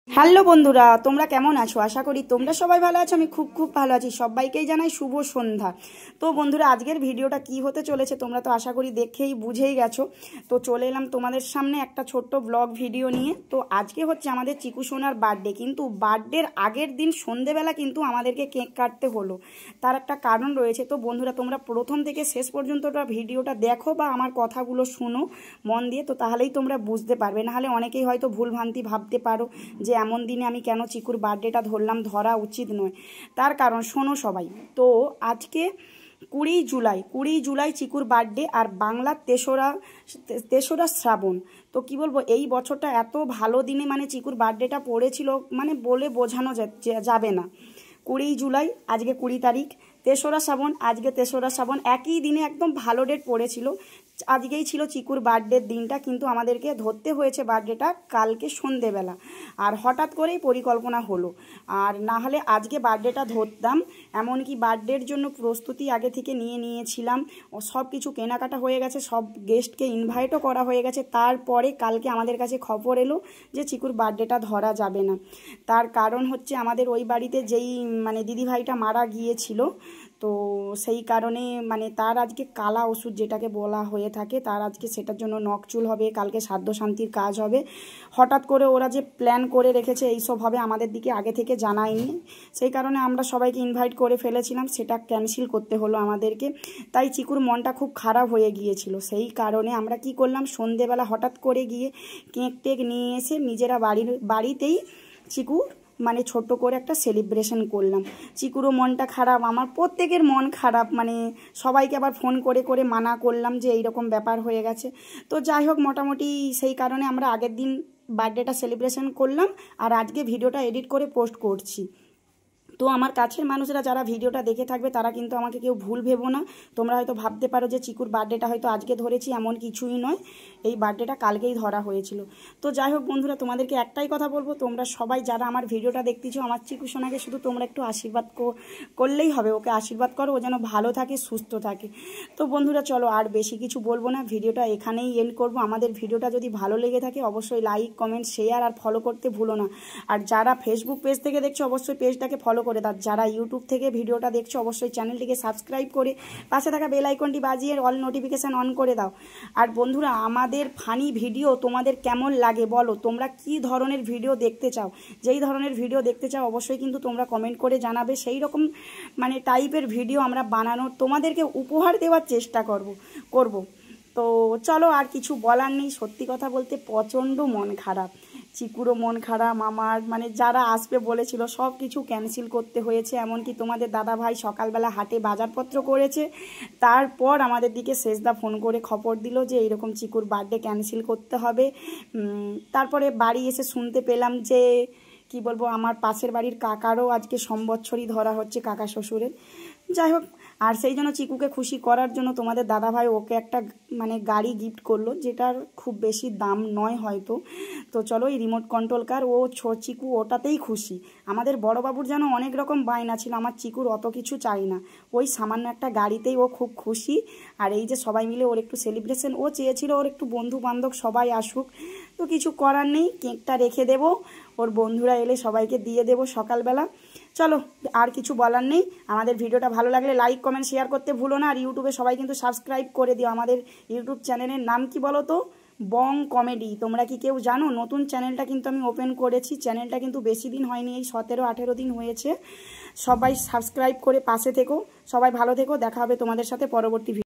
Hello বন্ধুরা, তোমরা কেমন আছো? আশা করি তোমরা সবাই ভালো আছো। আমি খুব খুব ভালো আছি। সবাইকেই জানাই শুভ সন্ধ্যা। তো বন্ধুরা, আজকের ভিডিওটা কি হতে চলেছে তোমরা তো আশা করি দেখেই বুঝেই গেছো। তো চলে এলাম তোমাদের সামনে একটা ছোট্ট ব্লগ ভিডিও নিয়ে। তো আজকে হচ্ছে আমাদের চিকু সোনার বার্থডে, কিন্তু বার্থডের আগের দিন সন্ধেবেলা কিন্তু আমাদেরকে কেক কাটতে হলো। তার একটা কারণ রয়েছে। তো বন্ধুরা, তোমরা প্রথম থেকে শেষ পর্যন্ত ভিডিওটা দেখো বা আমার কথাগুলো শোনো মন দিয়ে, তো তাহলেই তোমরা বুঝতে পারবে। নাহলে অনেকেই হয়তো ভুলভ্রান্তি ভাবতে পারো যে এমন দিনে আমি কেন চিকুর বার্থডেটা ধরলাম, ধরা উচিত নয়। তার কারণ শোনো সবাই। তো আজকে 20 জুলাই চিকুর বার্থডে, আর বাংলার তেসরা শ্রাবণ। তো কি বলবো, এই বছরটা এত ভালো দিনে মানে চিকুর বার্থডেটা পড়েছিল, মানে বলে বোঝানো যাবে না। 20 জুলাই, আজকে 20 তারিখ, তেসরা শ্রাবণ, আজকে তেসরা শ্রাবণ, একই দিনে একদম ভালো ডেট পড়েছিল। আজকেই ছিল চিকুর বার্থডের দিনটা, কিন্তু আমাদেরকে ধরতে হয়েছে বার্থডেটা কালকে সন্ধেবেলা। আর হঠাৎ করেই পরিকল্পনা হলো, আর না হলে আজকে বার্থডেটা ধরতাম। এমনকি বার্থডের জন্য প্রস্তুতি আগে থেকে নিয়েছিলাম, ও সব কিছু কেনাকাটা হয়ে গেছে, সব গেস্টকে ইনভাইটও করা হয়ে গেছে। তারপরে কালকে আমাদের কাছে খবর এলো যে চিকুর বার্থডেটা ধরা যাবে না। তার কারণ হচ্ছে আমাদের ওই বাড়িতে যেই মানে দিদিভাইটা মারা গিয়েছিল, তো সেই কারণে মানে তার আজকে কালা ওষুধ যেটাকে বলা হয়ে থাকে, তার আজকে সেটার জন্য নকচুল হবে, কালকে শ্রাদ্ধ শান্তির কাজ হবে। হঠাৎ করে ওরা যে প্ল্যান করে রেখেছে এইসব হবে, আমাদের দিকে আগে থেকে জানায়নি। সেই কারণে আমরা সবাইকে ইনভাইট করে ফেলেছিলাম, সেটা ক্যান্সেল করতে হলো আমাদেরকে। তাই চিকুর মনটা খুব খারাপ হয়ে গিয়েছিল। সেই কারণে আমরা কি করলাম, সন্ধেবেলা হঠাৎ করে গিয়ে কেক টেক নিয়ে এসে নিজেরা বাড়িতেই চিকুর মানে ছোট্ট করে একটা সেলিব্রেশন করলাম। চিকুরও মনটা খারাপ, আমার প্রত্যেকের মন খারাপ, মানে সবাইকে আবার ফোন করে করে মানা করলাম যে এইরকম ব্যাপার হয়ে গেছে। তো যাই হোক, মোটামুটি সেই কারণে আমরা আগের দিন বার্থডেটা সেলিব্রেশন করলাম, আর আজকে ভিডিওটা এডিট করে পোস্ট করছি। তো আমার কাছের মানুষরা যারা ভিডিওটা দেখে থাকবে তারা কিন্তু আমাকে কেউ ভুল ভেবো না। তোমরা হয়তো ভাবতে পারো যে চিকুর বার্থডেটা হয়তো আজকে ধরেছি, এমন কিছুই নয়। এই বার্থডেটা কালকেই ধরা হয়েছিল। তো যাই হোক বন্ধুরা, তোমাদেরকে একটাই কথা বলবো, তোমরা সবাই যারা আমার ভিডিওটা দেখতেছো, আমার চিকু সোনাকে শুধু তোমরা একটু আশীর্বাদ করলেই হবে। ওকে আশীর্বাদ করো, ও যেন ভালো থাকে, সুস্থ থাকে। তো বন্ধুরা চলো, আর বেশি কিছু বলবো না, ভিডিওটা এখানেই এন্ড করবো। আমাদের ভিডিওটা যদি ভালো লেগে থাকে অবশ্যই লাইক, কমেন্ট, শেয়ার আর ফলো করতে ভুলো না। আর যারা ফেসবুক পেজ থেকে দেখছো অবশ্যই পেজটাকে ফলো করে দাও। যারা ইউটিউব থেকে ভিডিওটা দেখছো অবশ্যই চ্যানেলটিকে সাবস্ক্রাইব করে পাশে থাকা বেল আইকনটি বাজিয়ে অল নোটিফিকেশান অন করে দাও। আর বন্ধুরা, আমাদের ফানি ভিডিও তোমাদের কেমন লাগে বলো, তোমরা কি ধরনের ভিডিও দেখতে চাও? যেই ধরনের ভিডিও দেখতে চাও অবশ্যই কিন্তু তোমরা কমেন্ট করে জানাবে। সেই রকম মানে টাইপের ভিডিও আমরা বানানোর, তোমাদেরকে উপহার দেওয়ার চেষ্টা করব। তো চলো, আর কিছু বলার নেই। সত্যি কথা বলতে প্রচণ্ড মন খারাপ, চিকুরও মন খারাপ, আমার মানে যারা আসবে বলেছিল সব কিছু ক্যান্সেল করতে হয়েছে। এমনকি তোমাদের দাদা ভাই সকালবেলা হাটে বাজারপত্র করেছে, তারপর আমাদের দিকে শেষদা ফোন করে খবর দিল যে এইরকম চিকুর বার্থডে ক্যান্সেল করতে হবে। তারপরে বাড়ি এসে শুনতে পেলাম যে কি বলবো, আমার পাশের বাড়ির কাকারও আজকে সম্বৎসরই ধরা হচ্ছে, কাকা শ্বশুরের। যাই হোক, আর সেই জন্য চিকুকে খুশি করার জন্য তোমাদের দাদাভাই ওকে একটা মানে গাড়ি গিফট করলো, যেটার খুব বেশি দাম নয় হয়তো। তো চলো, এই রিমোট কন্ট্রোল কার, ও চিকু ওটাতেই খুশি। আমাদের বড়বাবুর যেন অনেক রকম বায়না ছিল, আমার চিকুর অত কিছু চাই না, ওই সামান্য একটা গাড়িতেই ও খুব খুশি। আর এই যে সবাই মিলে ওর একটু সেলিব্রেশন, ও চেয়েছিল ওর একটু বন্ধু বান্ধব সবাই আসুক। তো কিছু করার নেই, কেকটা রেখে দেবো, ওর বন্ধুরা এলে সবাইকে দিয়ে দেবো সকালবেলা। চলো, আর কিছু বলার নেই। আমাদের ভিডিওটা ভালো লাগলে লাইক, কমেন্ট, শেয়ার করতে ভুলো না। আর ইউটিউবে সবাই কিন্তু সাবস্ক্রাইব করে দিও। আমাদের ইউটিউব চ্যানেলের নাম কি বলো তো? বং কমেডি। তোমরা কি কেউ জানো? নতুন চ্যানেলটা কিন্তু আমি ওপেন করেছি, চ্যানেলটা কিন্তু বেশি দিন হয়নি, এই 17-18 দিন হয়েছে। সবাই সাবস্ক্রাইব করে পাশে থেকো, সবাই ভালো থেকো, দেখা হবে তোমাদের সাথে পরবর্তী ভিডিও।